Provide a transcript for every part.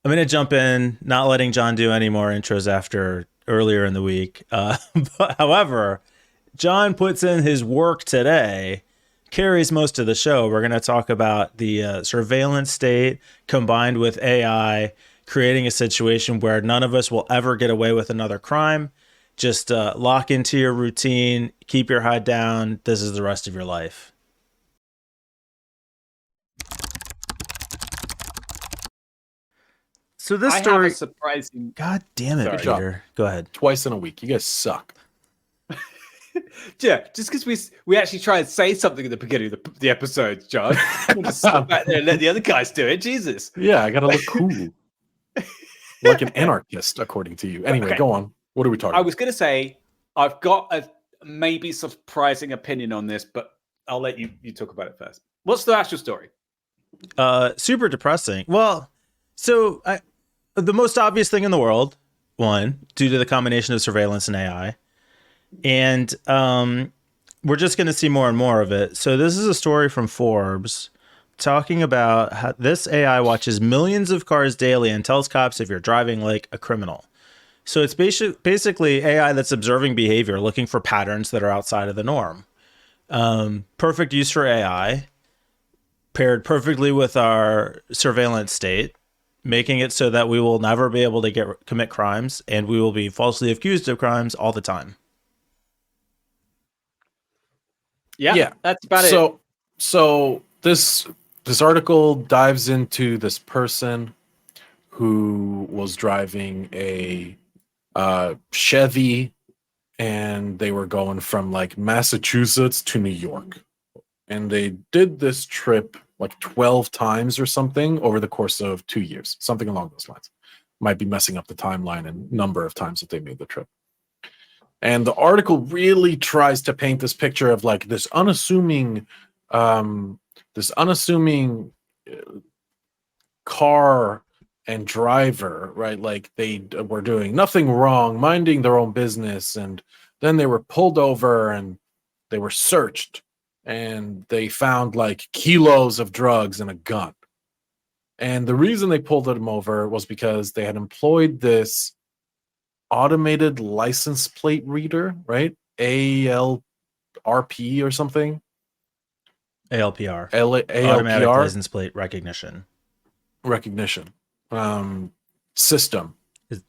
I'm going to jump in, not letting John do any more intros after earlier in the week. But, however, John puts in his work today, carries most of the show. We're going to talk about the surveillance state combined with AI, creating a situation where none of us will ever get away with another crime. Just lock into your routine, keep your head down. This is the rest of your life. So this I have a story, surprising. God damn it, Sorry. Peter. Go ahead. Twice in a week. You guys suck. Yeah, just because we actually try and say something at the beginning of the episode, John. We'll just sit back there and let the other guys do it. Jesus. Yeah, I gotta look cool. Like an anarchist, according to you. Anyway, Okay. go on. What are we talking I about? was going to say I've got a maybe surprising opinion on this, but I'll let you talk about it first. What's the actual story? Super depressing. Well, the most obvious thing in the world, one, due to the combination of surveillance and AI, and we're just going to see more and more of it. So this is a story from Forbes talking about how this AI watches millions of cars daily and tells cops if you're driving like a criminal. So it's basically AI that's observing behavior, looking for patterns that are outside of the norm. Perfect use for AI, paired perfectly with our surveillance state, making it so that we will never be able to commit crimes, and we will be falsely accused of crimes all the time. Yeah, that's about it. So this article dives into this person who was driving a Chevy, and they were going from like Massachusetts to New York, and they did this trip like 12 times or something over the course of 2 years, something along those lines. Might be messing up the timeline and number of times that they made the trip. And the article really tries to paint this picture of like this unassuming car and driver, right? Like they were doing nothing wrong, minding their own business, and then they were pulled over and they were searched, and they found like kilos of drugs and a gun. And the reason they pulled them over was because they had employed this automated license plate reader, right? ALRP or something. ALPR, ALPR automatic license plate recognition system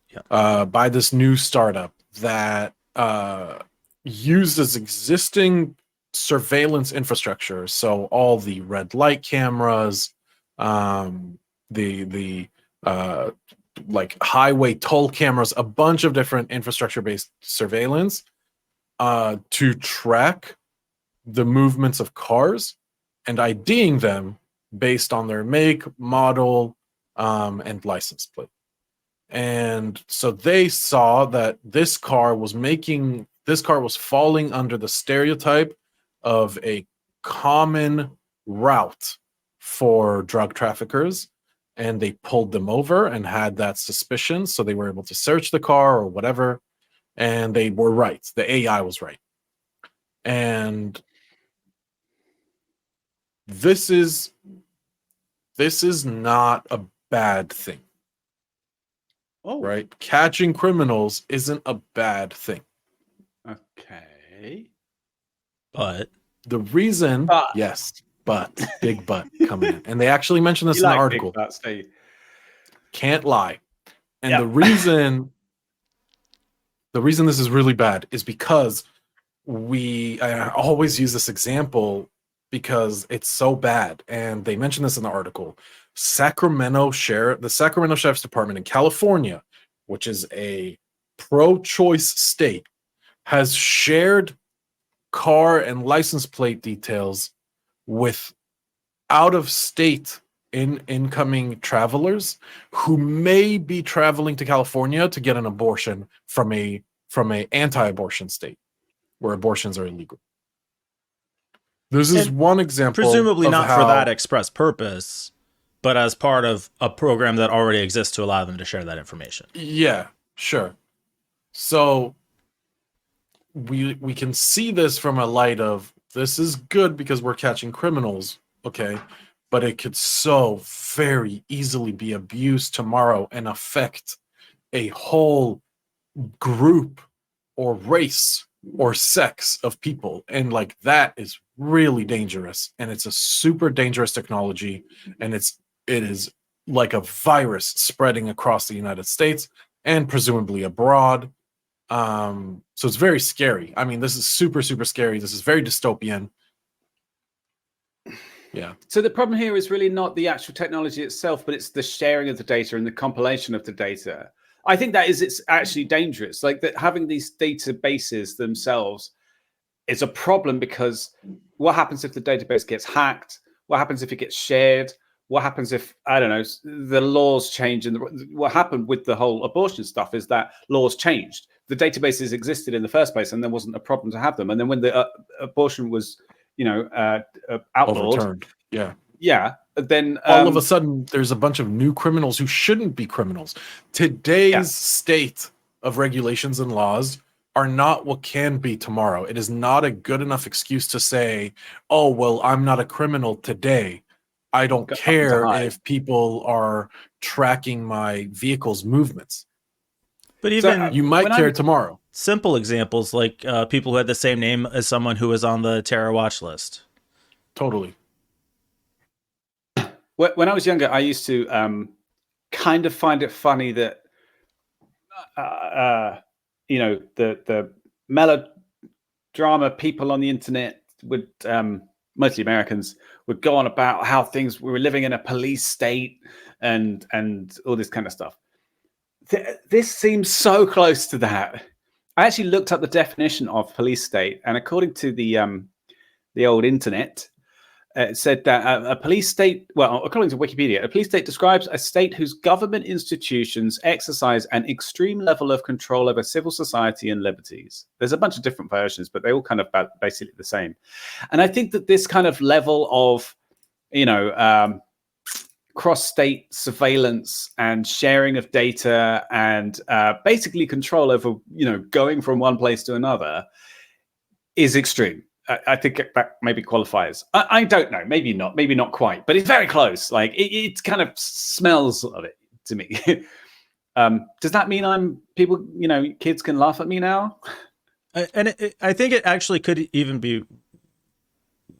Yeah. by this new startup that uses existing surveillance infrastructure. So all the red light cameras, the like highway toll cameras, a bunch of different infrastructure-based surveillance to track the movements of cars and IDing them based on their make, model, and license plate. And so they saw that this car was falling under the stereotype of a common route for drug traffickers, and they pulled them over and had that suspicion, so they were able to search the car or whatever, and they were right. The AI was right. And this is not a bad thing. Oh, right? Catching criminals isn't a bad thing. Okay. But The reason, yes, but big but coming in. And they actually mention this You in the like article. big butts, don't you? Can't lie. And Yeah. the reason this is really bad is because I always use this example because it's so bad. And they mention this in the article. The Sacramento Sheriff's Department in California, which is a pro-choice state, has shared car and license plate details with out-of-state incoming travelers who may be traveling to California to get an abortion from a anti-abortion state where abortions are illegal. This is one example. Presumably of not how, for that express purpose, but as part of a program that already exists to allow them to share that information. Yeah, sure. So we can see this from a light of, this is good because we're catching criminals, okay? but it could so very easily be abused tomorrow and affect a whole group or race or sex of people. And like that is really dangerous, and it's a super dangerous technology, and it is like a virus spreading across the United States and presumably abroad. So it's very scary. I mean, this is super scary. This is very dystopian. Yeah. So the problem here is really not the actual technology itself, but it's the sharing of the data and the compilation of the data. I think it's actually dangerous. Like that, having these databases themselves is a problem, because what happens if the database gets hacked? What happens if it gets shared? What happens if, I don't know, the laws change? And what happened with the whole abortion stuff is that laws changed. The databases existed in the first place, and there wasn't a problem to have them. And then when the abortion was, outlawed, Overturned. Yeah. Then all of a sudden, there's a bunch of new criminals who shouldn't be criminals. Today's state of regulations and laws are not what can be tomorrow. It is not a good enough excuse to say, oh, well, I'm not a criminal today. I don't care if people are tracking my vehicle's movements. But even you might care tomorrow. Simple examples like people who had the same name as someone who was on the terror watch list. Totally. When I was younger, I used to kind of find it funny that, the melodrama people on the internet would, mostly Americans, would go on about how we were living in a police state and all this kind of stuff. This seems so close to that. I actually looked up the definition of police state, and according to the old internet, it said that a police state, well, according to Wikipedia, a police state describes a state whose government institutions exercise an extreme level of control over civil society and liberties. There's a bunch of different versions, but they're all kind of basically the same. And I think that this kind of level of, cross-state surveillance and sharing of data and basically control over, going from one place to another is extreme. I think that maybe qualifies. I don't know. Maybe not quite, but it's very close. Like it kind of smells of it to me. Does that mean kids can laugh at me now? I think it actually could even be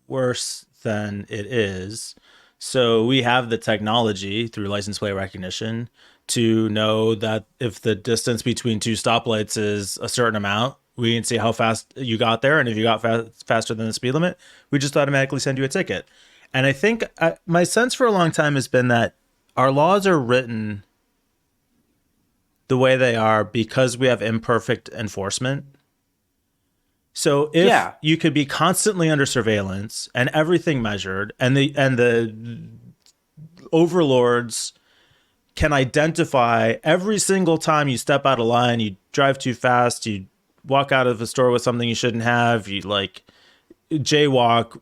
worse than it is. So we have the technology through license plate recognition to know that if the distance between two stoplights is a certain amount, we can see how fast you got there. And if you got faster than the speed limit, we just automatically send you a ticket. And I think my sense for a long time has been that our laws are written the way they are because we have imperfect enforcement. So if you could be constantly under surveillance and everything measured, and the overlords can identify every single time you step out of line, you drive too fast, you walk out of a store with something you shouldn't have, you like jaywalk,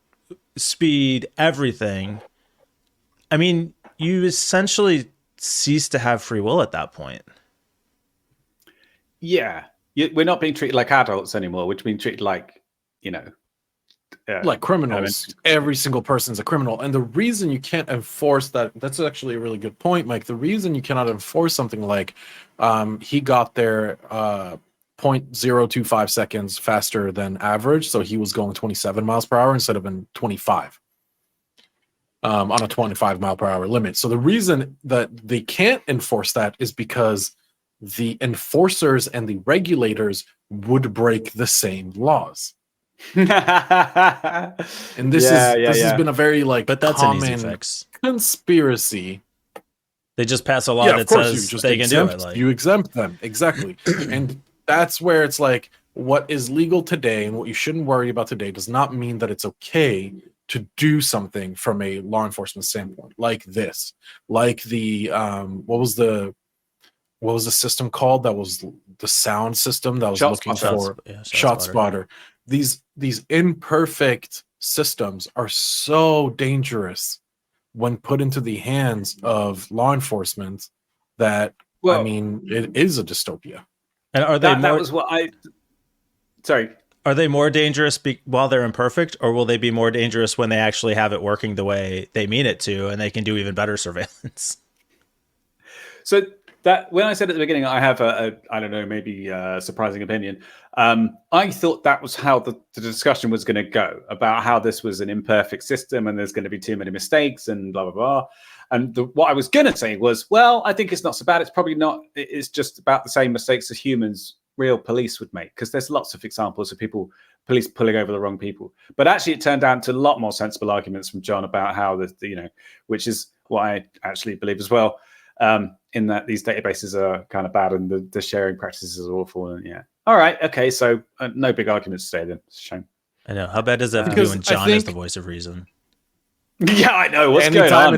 speed, everything. I mean, you essentially cease to have free will at that point. Yeah. We're not being treated like adults anymore. We're being treated like, like criminals. Every single person's a criminal. And the reason you can't enforce that's actually a really good point, Mike. The reason you cannot enforce something like he got there 0.025 seconds faster than average. So he was going 27 miles per hour instead of in 25 on a 25 mile per hour limit. So the reason that they can't enforce that is because the enforcers and the regulators would break the same laws. And this has been a very but that's an easy fix. Conspiracy. They just pass a law that says they can do it. You exempt them. Exactly. And that's where it's like, what is legal today and what you shouldn't worry about today does not mean that it's okay to do something from a law enforcement standpoint, like this, like the what was the system called? That was the sound system that was looking for shot spotter. These imperfect systems are so dangerous when put into the hands of law enforcement that, it is a dystopia. And are they that was what sorry. Are they more dangerous while they're imperfect, or will they be more dangerous when they actually have it working the way they mean it to, and they can do even better surveillance? So that when I said at the beginning, I have a I don't know, maybe a surprising opinion. I thought that was how the discussion was going to go, about how this was an imperfect system and there's going to be too many mistakes and blah, blah, blah. And what I was going to say was, well, I think it's not so bad. It's probably not. It's just about the same mistakes as humans, real police would make, because there's lots of examples of police pulling over the wrong people. But actually, it turned out to a lot more sensible arguments from John about how which is what I actually believe as well. In that these databases are kind of bad and the sharing practices are awful. And yeah. All right. Okay. So no big arguments today then. It's a shame. I know. How bad does that have to do when John is the voice of reason? Yeah, I know. What's going on,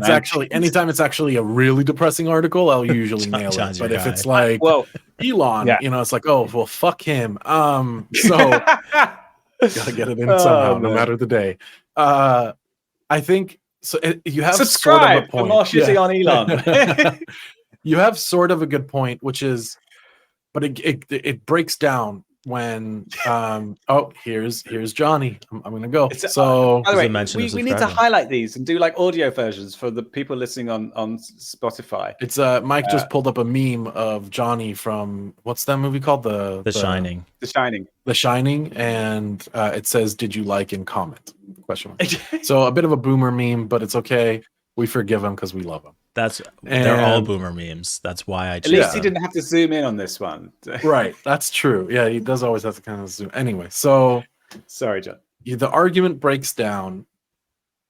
anytime it's actually a really depressing article, I'll usually nail it. But if it's like Elon, it's like, oh, well, fuck him. So gotta get it in somehow, no matter the day. I think so. You have subscribe sort of a point. For more shitting on Elon. You have sort of a good point, which is, but it breaks down when here's Johnny. I'm gonna go. So by the way, we need to highlight these and do like audio versions for the people listening on Spotify. It's Mike just pulled up a meme of Johnny from what's that movie called? The Shining. The Shining, and it says, "Did you like and comment?" Question mark. So a bit of a boomer meme, but it's okay. We forgive him because we love him. They're all boomer memes. That's why I. At least he didn't have to zoom in on this one. Right, that's true. Yeah, he does always have to kind of zoom. Anyway, so sorry, John. The argument breaks down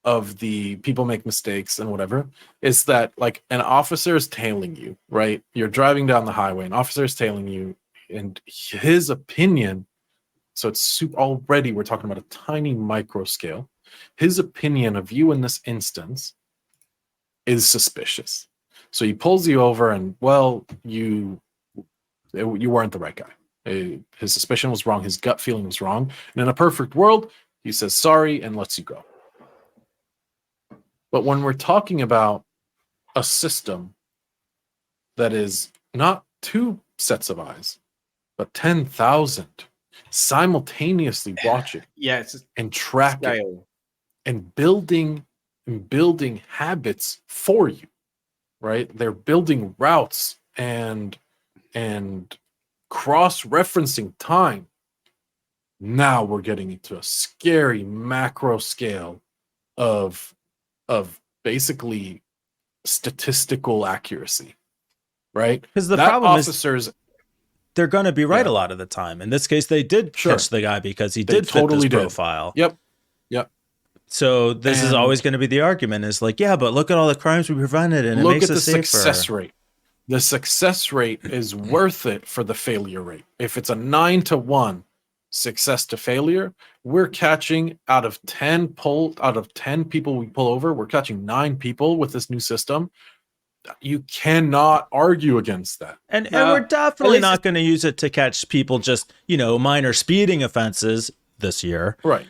of the people make mistakes and whatever is that like an officer is tailing you, right? You're driving down the highway, an officer is tailing you, and his opinion. So it's already we're talking about a tiny micro scale. His opinion of you in this instance is suspicious. So he pulls you over and, well, you weren't the right guy. His suspicion was wrong. His gut feeling was wrong. And in a perfect world, he says sorry and lets you go. But when we're talking about a system that is not 2 sets of eyes, but 10,000 simultaneously watching and tracking and building habits for you, right? They're building routes and cross-referencing time. Now we're getting into a scary macro scale of basically statistical accuracy, right? Because the problem is they're going to be right a lot of the time. In this case, they did catch the guy because he did fit this profile. Yep. So this is always going to be the argument is like, yeah, but look at all the crimes we prevented and it makes us safer. Look at the success rate. The success rate is worth it for the failure rate. If it's a 9-to-1 success to failure, we're catching out of 10 people we pull over, we're catching 9 people with this new system. You cannot argue against that. And we're definitely not going to use it to catch people just, minor speeding offenses this year. Right.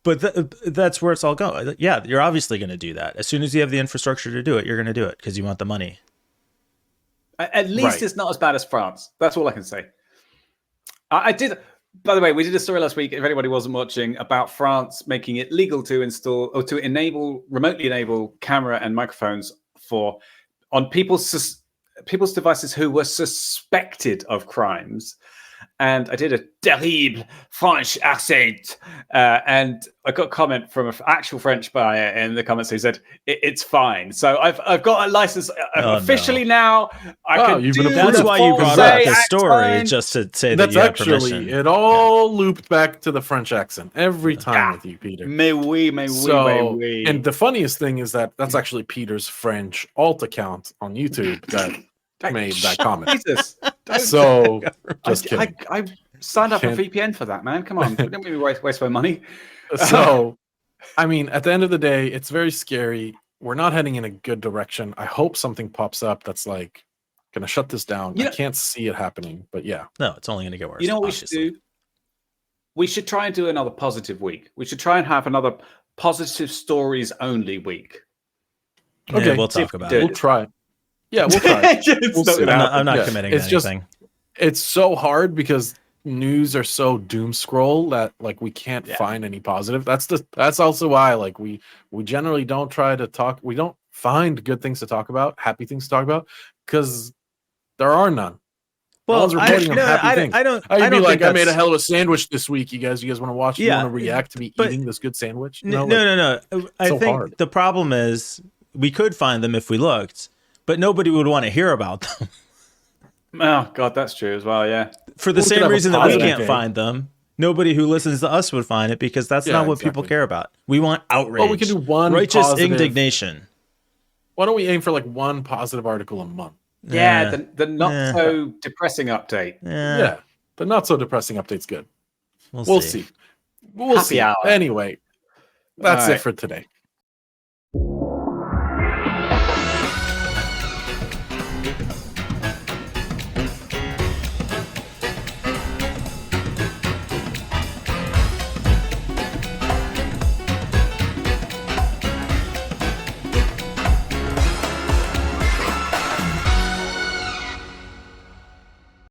But that's where it's all going. Yeah, you're obviously going to do that. As soon as you have the infrastructure to do it, you're going to do it because you want the money. At least it's not as bad as France. That's all I can say. I did. By the way, we did a story last week, if anybody wasn't watching, about France making it legal to install or to remotely enable camera and microphones on people's devices who were suspected of crimes. And I did a terrible French accent, and I got a comment from an actual French buyer in the comments who said it's fine. So I've got a license officially now. That's why you brought up the story, just to say that you have permission. It all looped back to the French accent every time with you, Peter. Mais oui. And the funniest thing is that's actually Peter's French alt account on YouTube that made that comment. Jesus. So just kidding. I signed up a VPN for that, man. Come on, don't make me waste my money. So, I mean, at the end of the day, it's very scary. We're not heading in a good direction. I hope something pops up that's like gonna shut this down. I can't see it happening, but yeah. No, it's only gonna get worse. You know what we should do? We should try and do another positive week. We should try and have another positive stories only week. Okay, yeah, we'll talk about it. We'll try. Yeah, we'll try. I'm not committing to anything. It's so hard because news are so doom scroll that like we can't Yeah. find any positive. That's also why like we generally don't try to talk. We don't find good things to talk about, happy things to talk about, because there are none. No one's reporting on happy things. I don't. I'd I be don't like, think I made a that's- hell of a sandwich this week. You guys want to watch? You Yeah, want to react to me but- eating this good sandwich? No, like, no. I so think hard. the problem is we could find them if we looked, but nobody would want to hear about them Oh God, that's true as well. Yeah. for the We could same have a reason that we positive can't day. find them. Nobody who listens to us would find it because that's Yeah, not what people exactly. care about. We want outrage. Well, we can do one righteous positive- indignation. Why don't we aim for like one positive article a month? Yeah. The not so depressing update. Yeah, the not so depressing update's good. We'll We'll see. see. We'll Happy see. hour. Anyway, that's All it right. for today.